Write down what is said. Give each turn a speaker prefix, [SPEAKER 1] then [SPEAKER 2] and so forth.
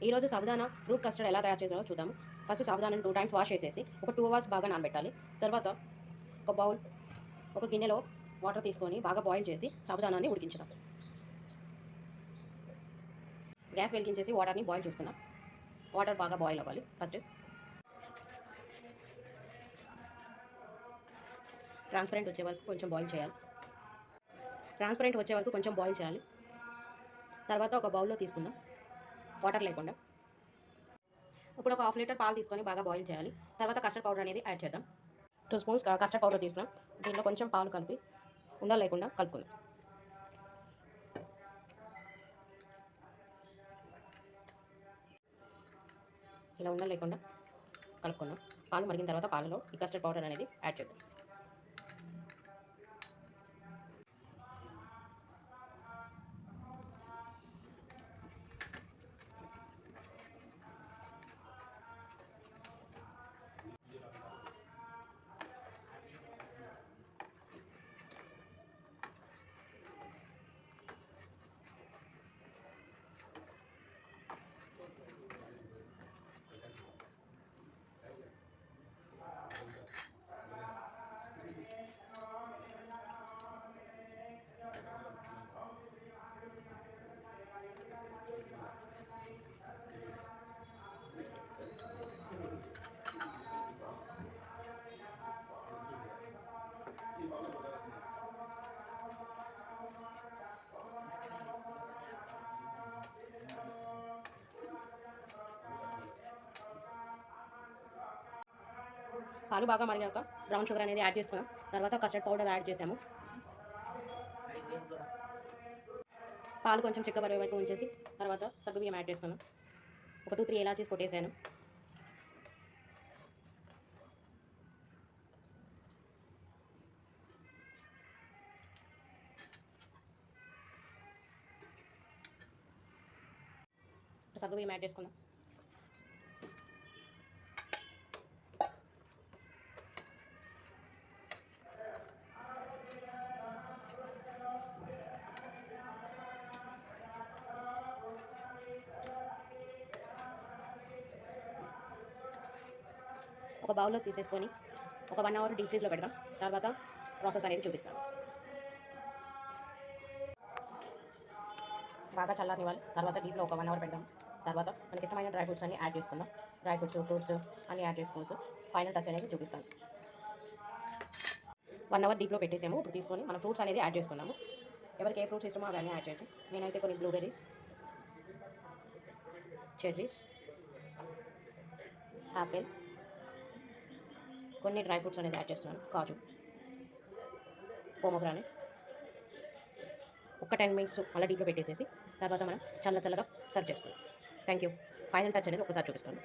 [SPEAKER 1] ఈరోజు sabudana fruit custard ఎలా తయారు చేసారో చూద్దాము. ఫస్ట్ సాబుదానాన్ని 2 టైమ్స్ వాష్ చేసేసి ఒక 2 అవర్స్ బాగా నానబెట్టాలి. తర్వాత ఒక గిన్నెలో వాటర్ తీసుకొని బాగా బాయిల్ చేసి సాబుదానాన్ని ఉడికించుదాం. గ్యాస్ వెలిగించేసి వాటర్ని బాయిల్ చేసుకుందాం. వాటర్ బాగా బాయిల్ అవ్వాలి. ఫస్ట్ ట్రాన్స్పరెంట్ వచ్చే వరకు కొంచెం బాయిల్ చేయాలి. తర్వాత ఒక బౌల్లో తీసుకుందాం, వాటర్ లేకుండా. ఇప్పుడు ఒక హాఫ్ లీటర్ పాలు తీసుకొని బాగా బాయిల్ చేయాలి. తర్వాత కస్టర్డ్ పౌడర్ అనేది యాడ్ చేద్దాం. 2 స్పూన్స్ కస్టర్డ్ పౌడర్ తీసుకున్నాం. దీంట్లో కొంచెం పాలు కలిపి ఉండలు లేకుండా కలుపుకుందాం. ఇలా ఉండలు లేకుండా కలుపుకుందాం. పాలు మరిగిన తర్వాత పాలలో ఈ కస్టర్డ్ పౌడర్ అనేది యాడ్ చేద్దాం. పాలు బాగా మరిగాక బ్రౌన్ షుగర్ అనేది యాడ్ చేసుకున్నాం. తర్వాత కస్టర్డ్ పౌడర్ యాడ్ చేసాము. పాలు కొంచెం చిక్కబడే వరకు ఉంచేసి తర్వాత సగ్గుబియ్యం యాడ్ చేసుకున్నాం. ఒక 2-3 ఇలాచీస్ కొట్టేసాను. సగ్గుబియ్యం యాడ్ చేసుకుందాం. ఒక బౌల్లో తీసేసుకొని ఒక 1 అవర్ డీప్ ఫ్రీజ్లో పెడదాం. తర్వాత ప్రాసెస్ అనేది చూపిస్తాను. బాగా చల్లారనివ్వాలి. తర్వాత డీప్లో ఒక 1 అవర్ పెడదాం. తర్వాత మనకి ఇష్టమైన డ్రై ఫ్రూట్స్ అన్ని యాడ్ చేసుకుందాం. డ్రై ఫ్రూట్స్ అన్నీ యాడ్ చేసుకోవచ్చు. ఫైనల్ టచ్ అనేది చూపిస్తాను. 1 అవర్ డీప్లో పెట్టేసాము. ఇప్పుడు తీసుకొని మనం ఫ్రూట్స్ అనేది యాడ్ చేసుకున్నాము. ఎవరికి ఏ ఫ్రూట్స్ ఇష్టమో అవన్నీ యాడ్ చేయండి. నేనైతే కొన్ని బ్లూబెర్రీస్, చెర్రీస్, యాపిల్, కొన్ని డ్రై ఫ్రూట్స్ అనేది యాడ్ చేస్తున్నాను. కాజు, పోమోగ్రానైట్. ఒక 10 మినిట్స్ అలా డీప్లో పెట్టేసేసి తర్వాత మనం చల్లగా సర్వ్ చేసుకుందాం. Thank you. ఫైనల్ టచ్ అనేది ఒకసారి చూపిస్తాను.